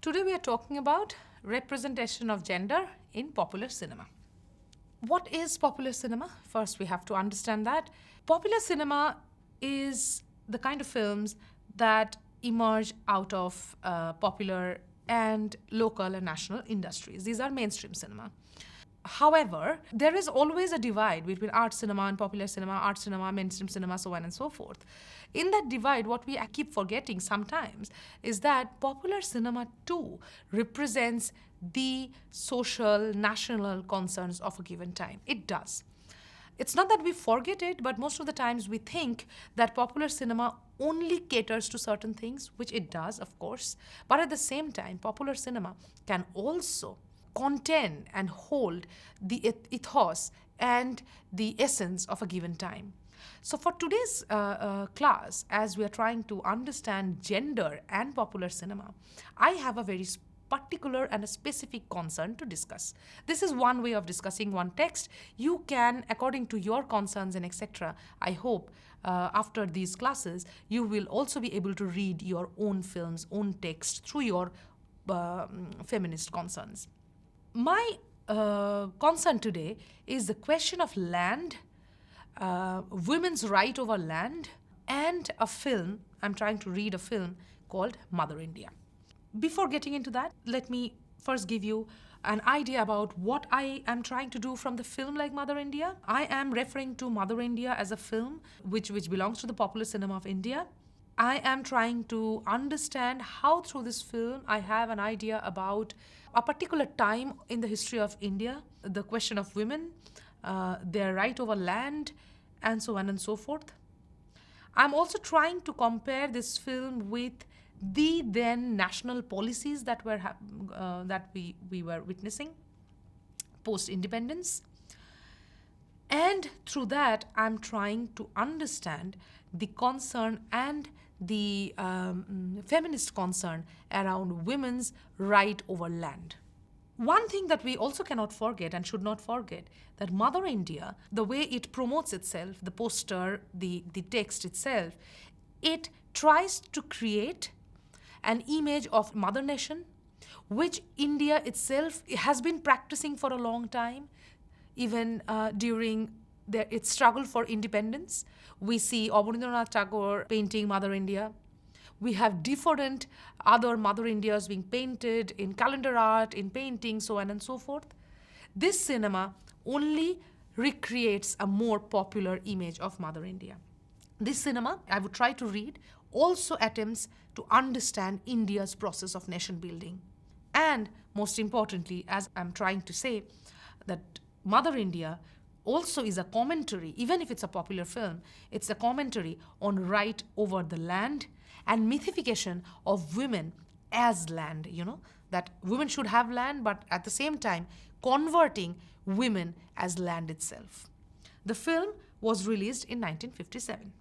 Today we are talking about representation of gender in popular cinema. What is popular cinema? First, we have to understand that. Popular cinema is the kind of films that emerge out of popular and local and national industries. These are mainstream cinema. However, there is always a divide between art cinema and popular cinema, art cinema, mainstream cinema, so on and so forth. In that divide, what we keep forgetting sometimes is that popular cinema too represents the social, national concerns of a given time. It does. It's not that we forget it, but most of the times we think that popular cinema only caters to certain things, which it does, of course. But at the same time, popular cinema can also contain and hold the ethos and the essence of a given time. So for today's class, as we are trying to understand gender and popular cinema, I have a very particular and a specific concern to discuss. This is one way of discussing one text. You can, according to your concerns and etc., I hope after these classes, you will also be able to read your own films, own text through your feminist concerns. My concern today is the question of land, women's right over land, and a film. I'm trying to read a film called Mother India. Before getting into that, let me first give you an idea about what I am trying to do from the film like Mother India. I am referring to Mother India as a film which belongs to the popular cinema of India. I am trying to understand how through this film I have an idea about a particular time in the history of India, the question of women, their right over land, and so on and so forth. I'm also trying to compare this film with the then national policies that we were witnessing post-independence. And through that, I'm trying to understand the concern and the feminist concern around women's right over land. One thing that we also cannot forget and should not forget, that Mother India, the way it promotes itself, the poster, the text itself, it tries to create an image of mother nation, which India itself has been practicing for a long time, even during its struggle for independence. We see Abanindranath Tagore painting Mother India. We have different other Mother Indias being painted in calendar art, in painting, so on and so forth. This cinema only recreates a more popular image of Mother India. This cinema, I would try to read, also attempts to understand India's process of nation building. And most importantly, as I'm trying to say, that Mother India also is a commentary, even if it's a popular film, it's a commentary on right over the land and mythification of women as land, that women should have land, but at the same time, converting women as land itself. The film was released in 1957.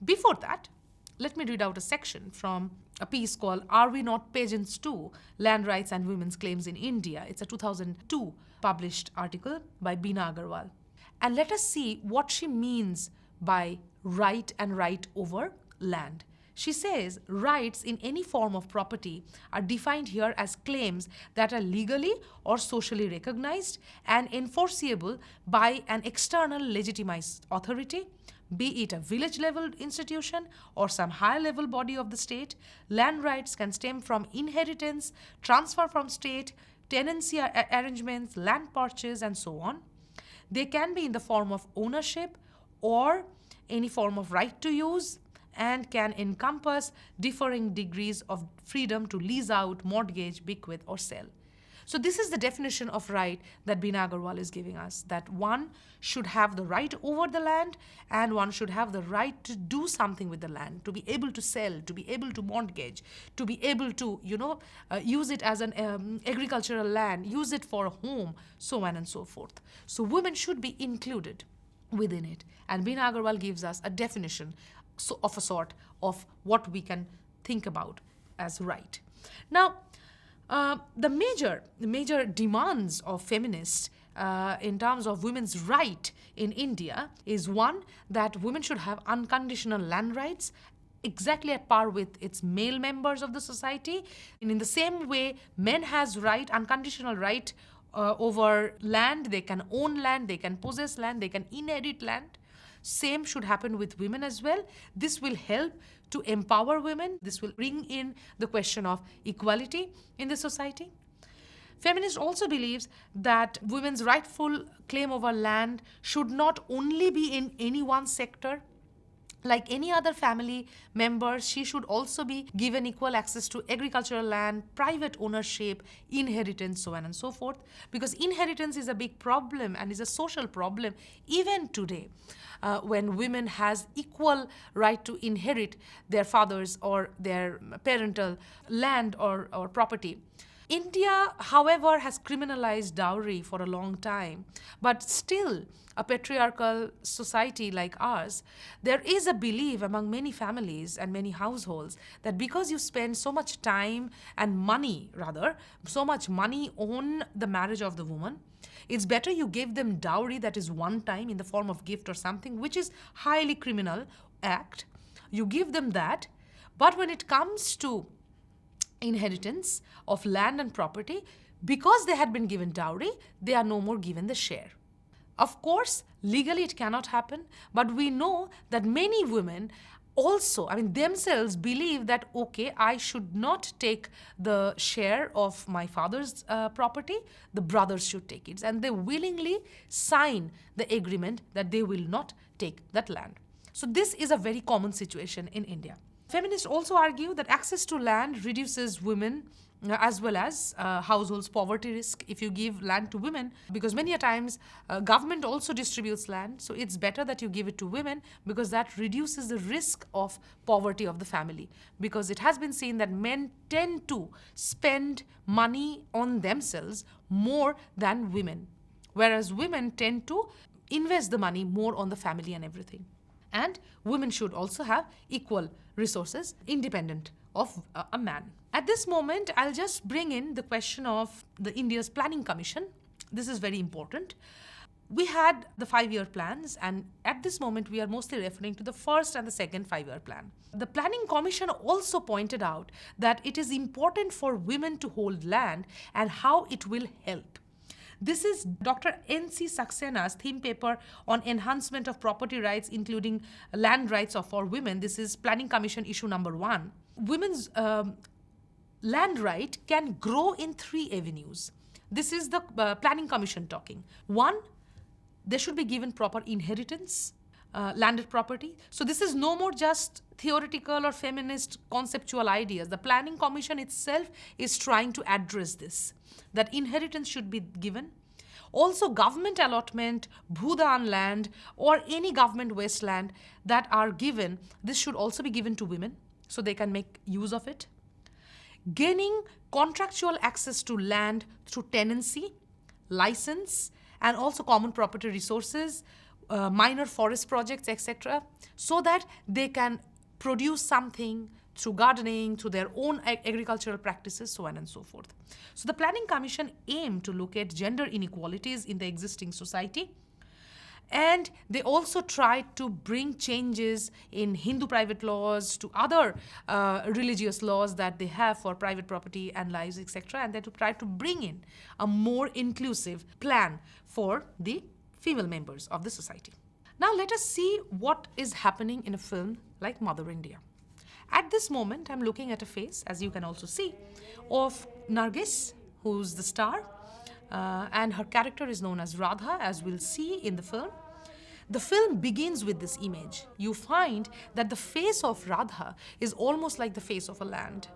Before that, let me read out a section from a piece called Are We Not Peasants Too? Land Rights and Women's Claims in India. It's a 2002 published article by Beena Agarwal. And let us see what she means by right and right over land. She says rights in any form of property are defined here as claims that are legally or socially recognized and enforceable by an external legitimized authority, be it a village-level institution or some higher-level body of the state. Land rights can stem from inheritance, transfer from state, tenancy arrangements, land purchase, and so on. They can be in the form of ownership or any form of right to use, and can encompass differing degrees of freedom to lease out, mortgage, bequeath, or sell. So this is the definition of right that Beena Agarwal is giving us, that one should have the right over the land and one should have the right to do something with the land, to be able to sell, to be able to mortgage, to be able to, use it as an agricultural land, use it for a home, so on and so forth. So women should be included within it. And Beena Agarwal gives us a definition of a sort of what we can think about as right. Now, the major demands of feminists in terms of women's right in India is one, that women should have unconditional land rights exactly at par with its male members of the society. And in the same way, men has right, unconditional right over land. They can own land, they can possess land, they can inherit land. Same should happen with women as well. This will help to empower women. This will bring in the question of equality in the society. Feminist also believes that women's rightful claim over land should not only be in any one sector. Like any other family member, she should also be given equal access to agricultural land, private ownership, inheritance, so on and so forth. Because inheritance is a big problem and is a social problem even today, when women has equal right to inherit their father's or their parental land or property. India, however, has criminalized dowry for a long time, but still, a patriarchal society like ours, there is a belief among many families and many households that because you spend so much time and money, rather, so much money on the marriage of the woman, it's better you give them dowry that is one time in the form of gift or something, which is highly criminal act. You give them that, but when it comes to inheritance of land and property, because they had been given dowry, they are no more given the share. Of course, legally it cannot happen, but we know that many women also, themselves believe that, okay, I should not take the share of my father's property, the brothers should take it. And they willingly sign the agreement that they will not take that land. So this is a very common situation in India. Feminists also argue that access to land reduces women as well as households' poverty risk if you give land to women, because many a times government also distributes land, so it's better that you give it to women because that reduces the risk of poverty of the family, because it has been seen that men tend to spend money on themselves more than women, whereas women tend to invest the money more on the family and everything. And women should also have equal resources independent of a man. At this moment, I'll just bring in the question of the India's Planning Commission. This is very important. We had the 5-year plans, and at this moment, we are mostly referring to the first and the second 5-year plan. The Planning Commission also pointed out that it is important for women to hold land and how it will help. This is Dr. N.C. Saxena's theme paper on enhancement of property rights, including land rights for women. This is Planning Commission issue number 1. Women's land right can grow in 3 avenues. This is the Planning Commission talking. 1, they should be given proper inheritance, landed property. So this is no more just theoretical or feminist conceptual ideas. The Planning Commission itself is trying to address this, that inheritance should be given. Also, government allotment, bhudan land, or any government wasteland that are given, this should also be given to women so they can make use of it. Gaining contractual access to land through tenancy, license, and also common property resources, minor forest projects, etc., so that they can produce something through gardening, through their own agricultural practices, so on and so forth. So the Planning Commission aimed to look at gender inequalities in the existing society, and they also tried to bring changes in Hindu private laws to other religious laws that they have for private property and lives, etc., and they to try to bring in a more inclusive plan for the female members of the society. Now let us see what is happening in a film like Mother India. At this moment, I'm looking at a face, as you can also see, of Nargis, who's the star, and her character is known as Radha, as we'll see in the film. The film begins with this image. You find that the face of Radha is almost like the face of a land.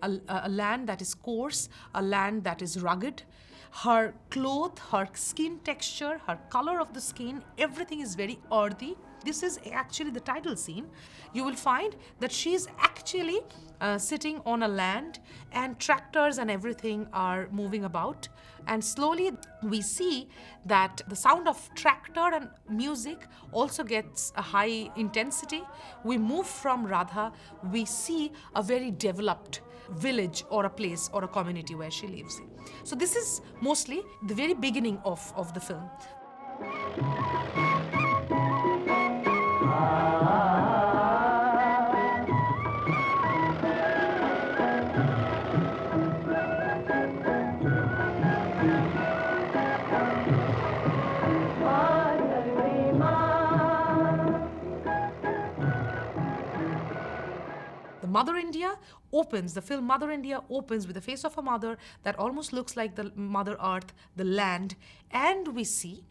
A land that is coarse, a land that is rugged. Her cloth, her skin texture, her color of the skin, everything is very earthy. This is actually the title scene. You will find that she is actually sitting on a land, and tractors and everything are moving about. And slowly we see that the sound of tractor and music also gets a high intensity. We move from Radha, we see a very developed village or a place or a community where she lives. So this is mostly the very beginning of the film. opens, the film Mother India opens with the face of a mother that almost looks like the Mother Earth, the land, and we see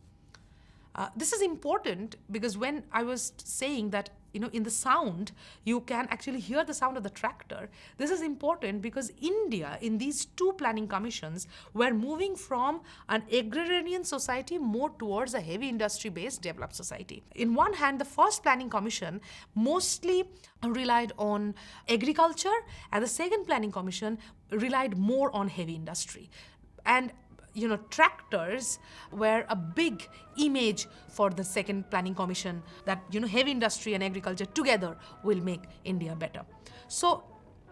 this is important because when I was saying that, in the sound, you can actually hear the sound of the tractor. This is important because India, in these two planning commissions, were moving from an agrarian society more towards a heavy industry-based developed society. In one hand, the first planning commission mostly relied on agriculture, and the second planning commission relied more on heavy industry. And tractors were a big image for the second planning commission that, heavy industry and agriculture together will make India better. So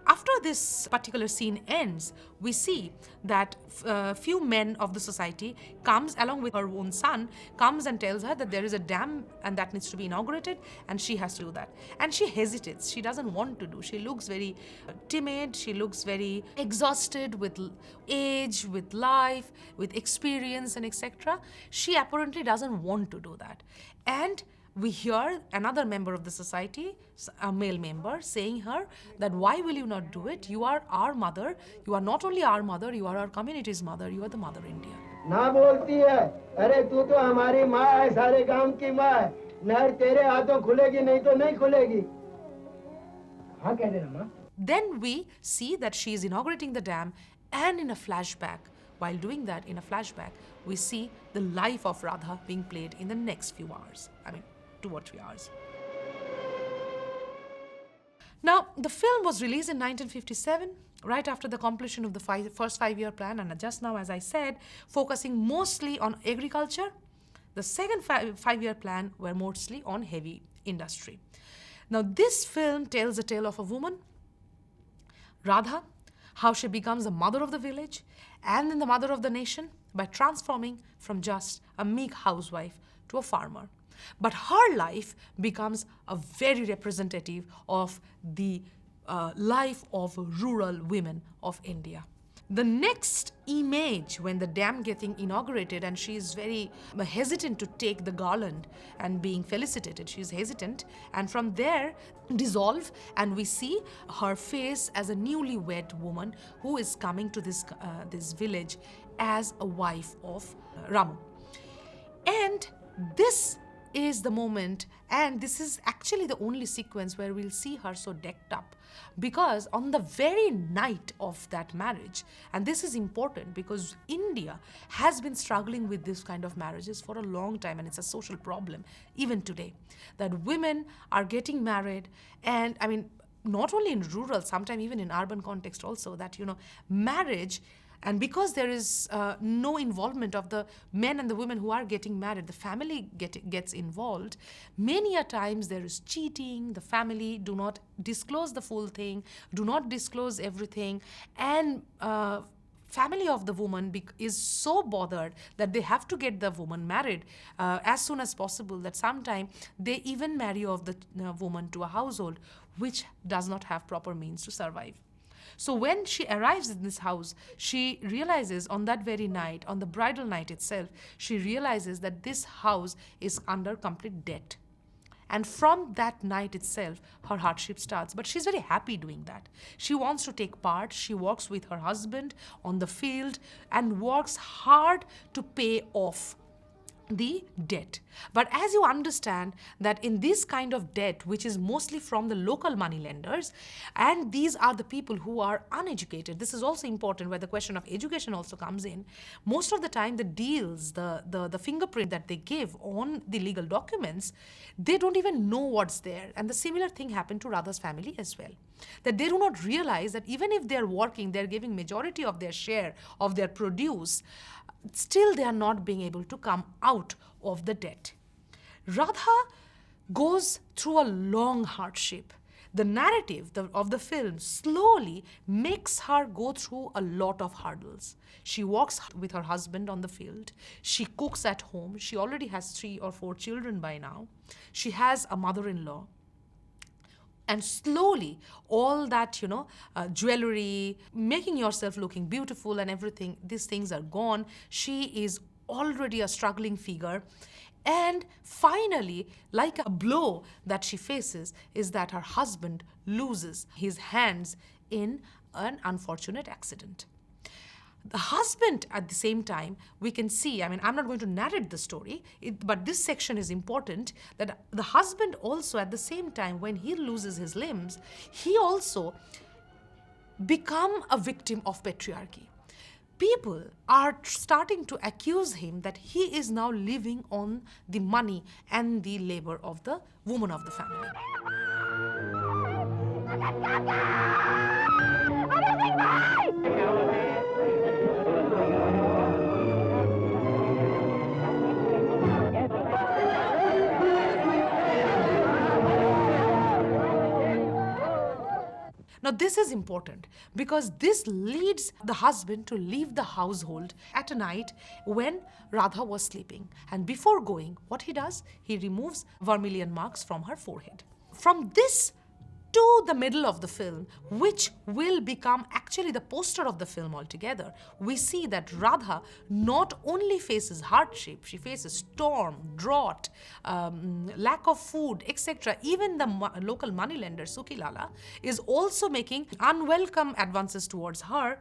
after this particular scene ends, we see that few men of the society comes along with her own son, comes and tells her that there is a dam and that needs to be inaugurated and she has to do that. And she hesitates. She doesn't want to do. She looks very timid. She looks very exhausted with age, with life, with experience and etc. She apparently doesn't want to do that. And we hear another member of the society, a male member, saying her that why will you not do it? You are our mother. You are not only our mother, you are our community's mother. You are the Mother India. ना बोलती है, अरे तू तो हमारी माँ है, सारे गांव की माँ है, नहर तेरे हाथों खुलेगी नहीं तो नहीं खुलेगी. हाँ कह देना माँ. Then we see that she is inaugurating the dam, and in a flashback, while doing that, in a flashback, we see the life of Radha being played in the next few hours. 2 or 3 hours. Now, the film was released in 1957, right after the completion of the first 5-year plan, and just now, as I said, focusing mostly on agriculture. The second 5-year plan were mostly on heavy industry. Now, this film tells the tale of a woman, Radha, how she becomes the mother of the village and then the mother of the nation by transforming from just a meek housewife to a farmer. But her life becomes a very representative of the life of rural women of India. The next image, when the dam getting inaugurated and she is very hesitant to take the garland and being felicitated, she is hesitant, and from there dissolve, and we see her face as a newlywed woman who is coming to this village as a wife of Ramu. And this is the moment, and this is actually the only sequence where we'll see her so decked up, because on the very night of that marriage, and this is important because India has been struggling with this kind of marriages for a long time, and it's a social problem even today, that women are getting married, and not only in rural, sometimes even in urban context also, that marriage. And because there is no involvement of the men and the women who are getting married, the family gets involved. Many a times there is cheating, the family do not disclose the full thing, do not disclose everything, and family of the woman is so bothered that they have to get the woman married as soon as possible, that sometime they even marry off the woman to a household which does not have proper means to survive. So when she arrives in this house, she realizes on that very night, on the bridal night itself, she realizes that this house is under complete debt. And from that night itself, her hardship starts. But she's very happy doing that. She wants to take part. She works with her husband on the field and works hard to pay off the debt. But as you understand that in this kind of debt, which is mostly from the local money lenders, and these are the people who are uneducated, this is also important where the question of education also comes in. Most of the time the deals, the fingerprint that they give on the legal documents, they don't even know what's there. And the similar thing happened to Radha's family as well. That they do not realize that even if they're working, they're giving majority of their share of their produce, still they are not being able to come out of the debt. Radha goes through a long hardship. The narrative of the film slowly makes her go through a lot of hurdles. She walks with her husband on the field. She cooks at home. She already has 3 or 4 children by now. She has a mother-in-law. And slowly, all that, jewelry, making yourself looking beautiful and everything, these things are gone. She is already a struggling figure. And finally, like a blow that she faces, is that her husband loses his hands in an unfortunate accident. The husband, at the same time, we can see, I mean, I'm not going to narrate the story, but this section is important, that the husband also, at the same time, when he loses his limbs, he also become a victim of patriarchy. People are starting to accuse him that he is now living on the money and the labor of the woman of the family. Now, this is important because this leads the husband to leave the household at a night when Radha was sleeping. And before going, what he does, he removes vermilion marks from her forehead. From this to the middle of the film, which will become actually the poster of the film altogether, we see that Radha not only faces hardship, she faces storm, drought, lack of food, etc. Even the local moneylender, Sukhilala, is also making unwelcome advances towards her.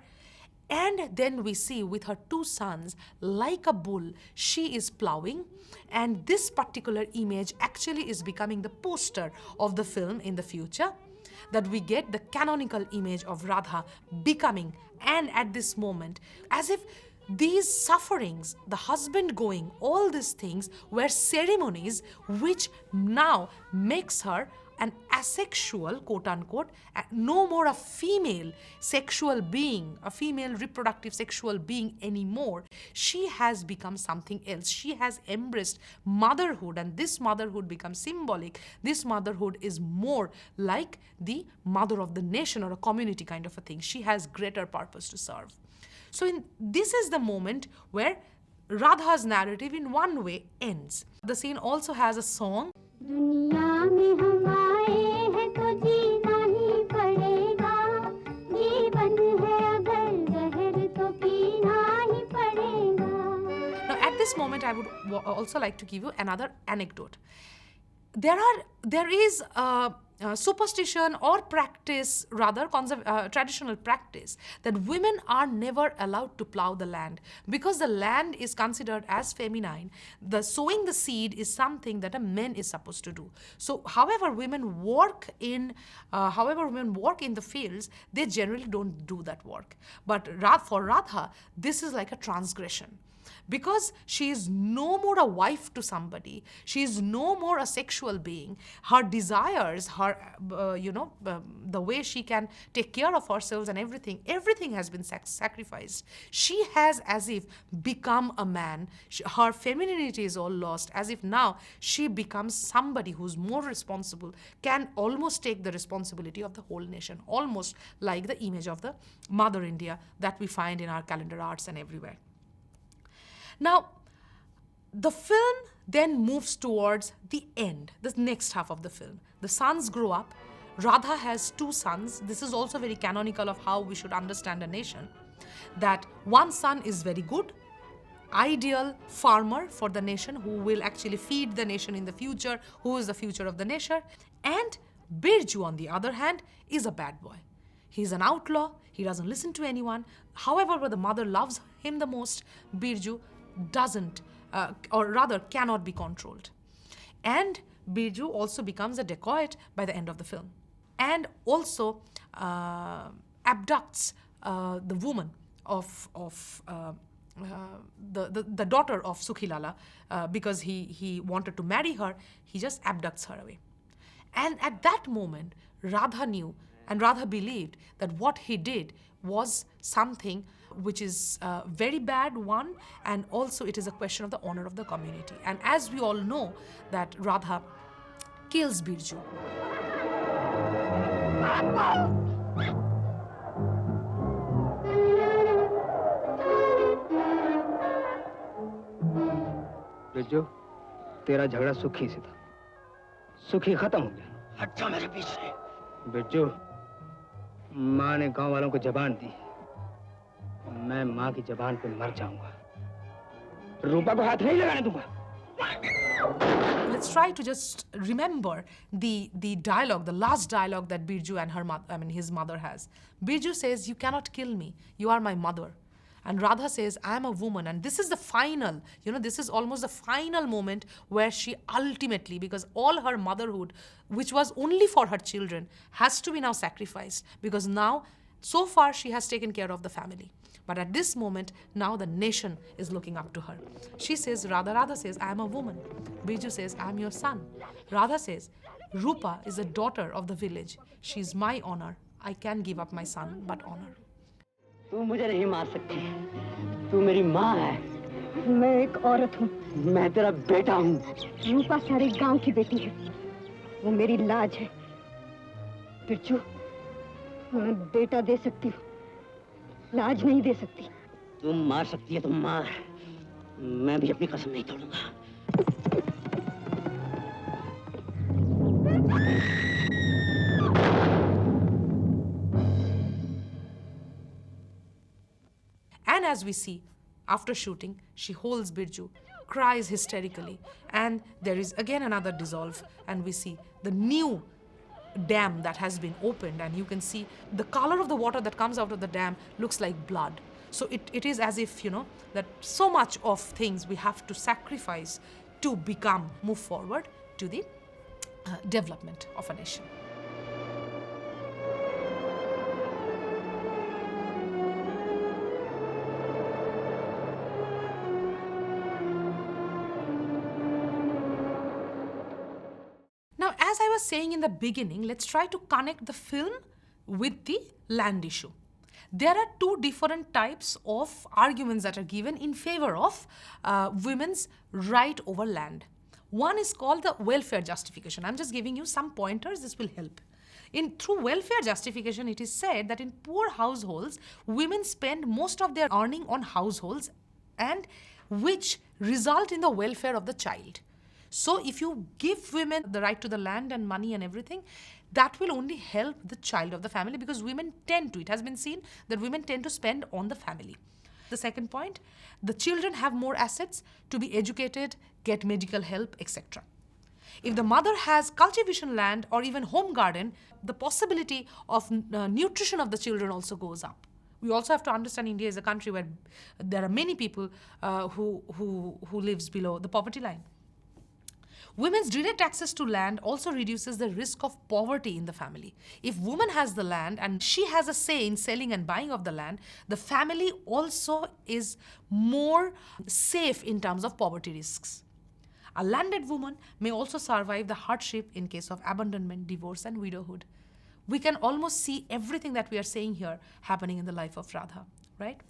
And then we see with her two sons, like a bull, she is plowing. And this particular image actually is becoming the poster of the film in the future. That we get the canonical image of Radha becoming, and at this moment, as if these sufferings, the husband going, all these things were ceremonies which now makes her an asexual, quote unquote, no more a female sexual being, a female reproductive sexual being anymore. She has become something else. She has embraced motherhood, and this motherhood becomes symbolic. This motherhood is more like the mother of the nation or a community kind of a thing. She has greater purpose to serve. So this is the moment where Radha's narrative in one way ends. The scene also has a song. दुनिया में हम आए हैं तो जीना ही पड़ेगा, जीवन है अगर जहर तो पीना ही पड़ेगा. Now at this moment I would also like to give you another anecdote. There is a superstition or practice, rather traditional practice, that women are never allowed to plow the land because the land is considered as feminine. The sowing the seed is something that a man is supposed to do. So however women work in the fields, they generally don't do that work. But for Radha, this is like a transgression. Because she is no more a wife to somebody, she is no more a sexual being. Her desires, her, the way she can take care of herself and everything has been sacrificed. She has as if become a man. Her femininity is all lost, as if now she becomes somebody who's more responsible, can almost take the responsibility of the whole nation, almost like the image of the Mother India that we find in our calendar arts and everywhere. Now, the film then moves towards the end, the next half of the film. The sons grow up. Radha has two sons. This is also very canonical of how we should understand a nation. That one son is very good, ideal farmer for the nation who will actually feed the nation in the future, who is the future of the nation. And Birju, on the other hand, is a bad boy. He's an outlaw. He doesn't listen to anyone. However, the mother loves him the most. Birju doesn't, or rather cannot be controlled. And Birju also becomes a dacoit by the end of the film. And also abducts the woman of the daughter of Sukhilala because he wanted to marry her. He just abducts her away. And at that moment, Radha knew and Radha believed that what he did was something which is a very bad one, and also it is a question of the honor of the community. And as we all know that Radha kills Birju. Birju, तेरा झगड़ा सुखी से था, सुखी खत्म हो गया। हट जा मेरे पीछे। बिरजू, माँ ने गांव वालों को जबान दी, मैं माँ की जबान पे मर जाऊंगा। रूपा को हाथ नहीं लगाने दूंगा। Let's try to just remember the dialogue, the last dialogue that Birju and his mother has. Birju says, "You cannot kill me. You are my mother." And Radha says, "I am a woman." And this is the final, this is almost the final moment where she ultimately, because all her motherhood, which was only for her children, has to be now sacrificed. Because now, so far, she has taken care of the family. But at this moment, now the nation is looking up to her. She says, Radha says, "I am a woman." Biju says, "I am your son." Radha says, "Rupa is a daughter of the village. She is my honor. I can give up my son, but honor." तू मुझे नहीं मार सकती, तू मेरी माँ है। मैं एक औरत हूँ। मैं तेरा बेटा हूँ। रूपा सारे गांव की बेटी है, वो मेरी लाज है। बिरजू, मैं बेटा दे सकती हूँ, लाज नहीं दे सकती। तुम मार सकती है तो मार, मैं भी अपनी कसम नहीं तोड़ूंगा। And as we see, after shooting, she holds Birju, cries hysterically, and there is again another dissolve, and we see the new dam that has been opened, and you can see the color of the water that comes out of the dam looks like blood. So it is as if, that so much of things we have to sacrifice to move forward to the development of a nation. Now, as I was saying in the beginning, let's try to connect the film with the land issue. There are two different types of arguments that are given in favor of women's right over land. One is called the welfare justification. I'm just giving you some pointers, this will help. Through welfare justification, it is said that in poor households, women spend most of their earning on households, and which result in the welfare of the child. So if you give women the right to the land and money and everything, that will only help the child of the family, because women tend to, it has been seen that women tend to spend on the family. The second point, the children have more assets to be educated, get medical help, etc. If the mother has cultivation land or even home garden, the possibility of nutrition of the children also goes up. We also have to understand India is a country where there are many people who lives below the poverty line. Women's direct access to land also reduces the risk of poverty in the family. If woman has the land and she has a say in selling and buying of the land, the family also is more safe in terms of poverty risks. A landed woman may also survive the hardship in case of abandonment, divorce, and widowhood. We can almost see everything that we are saying here happening in the life of Radha, right?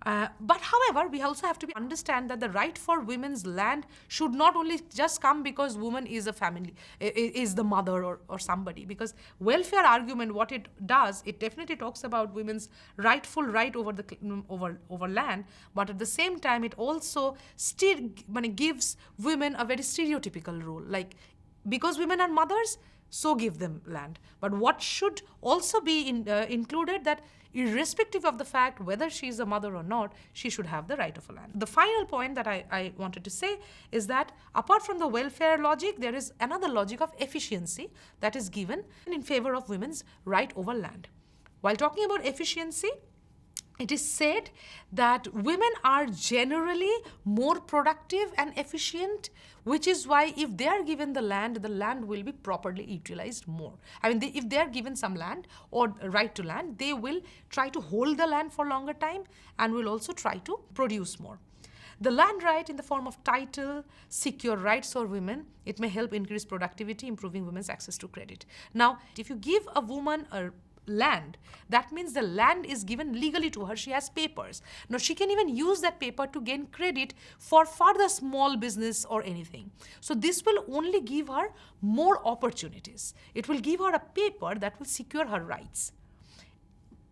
But however, we also have to understand that the right for women's land should not only just come because woman is a family, is the mother or somebody. Because welfare argument, what it does, it definitely talks about women's rightful right over land, but at the same time, it also still gives women a very stereotypical role. Like, because women are mothers, so give them land. But what should also be included, that irrespective of the fact whether she is a mother or not, she should have the right of a land. The final point that I wanted to say is that apart from the welfare logic, there is another logic of efficiency that is given in favor of women's right over land. While talking about efficiency, it is said that women are generally more productive and efficient, which is why if they are given the land will be properly utilized more. I mean, if they are given some land or right to land, they will try to hold the land for longer time and will also try to produce more. The land right in the form of title, secure rights for women, it may help increase productivity, improving women's access to credit. Now, if you give a woman a land, that means the land is given legally to her. She has papers. Now she can even use that paper to gain credit for further small business or anything. So this will only give her more opportunities. It will give her a paper that will secure her rights.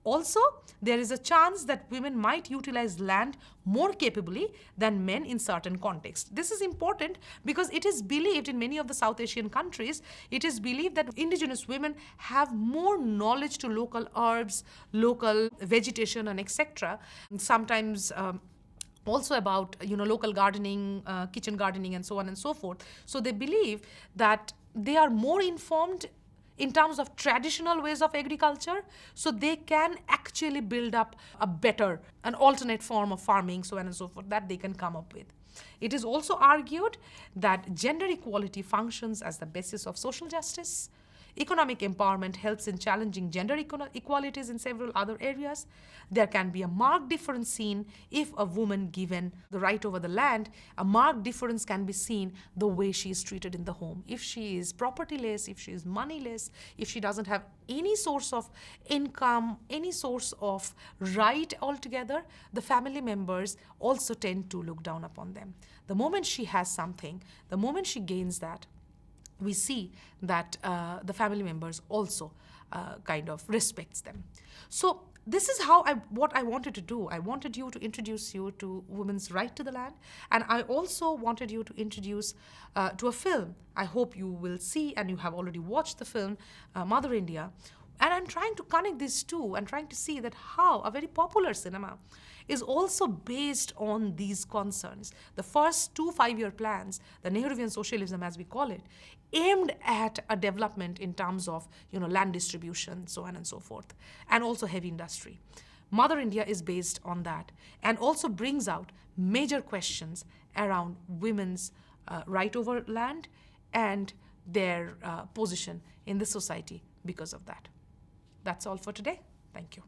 Also, there is a chance that women might utilize land more capably than men in certain contexts. This is important because it is believed in many of the South Asian countries, it is believed that indigenous women have more knowledge to local herbs, local vegetation, and etc. Sometimes also about local gardening, kitchen gardening, and so on and so forth. So they believe that they are more informed in terms of traditional ways of agriculture, so they can actually build up an alternate form of farming, so on and so forth, that they can come up with. It is also argued that gender equality functions as the basis of social justice. Economic empowerment helps in challenging gender equalities in several other areas. There can be a marked difference seen if a woman given the right over the land, a marked difference can be seen the way she is treated in the home. If she is propertyless, if she is moneyless, if she doesn't have any source of income, any source of right altogether, the family members also tend to look down upon them. The moment she has something, the moment she gains that, we see that the family members also kind of respects them. So this is what I wanted to do. I wanted you to introduce you to women's right to the land, and I also wanted you to introduce to a film. I hope you will see, and you have already watched the film, Mother India. And I'm trying to connect these two and trying to see that how a very popular cinema is also based on these concerns. The first 2 5-year plans, the Nehruvian socialism as we call it, aimed at a development in terms of land distribution, so on and so forth, and also heavy industry. Mother India is based on that and also brings out major questions around women's right over land and their position in the society because of that. That's all for today. Thank you.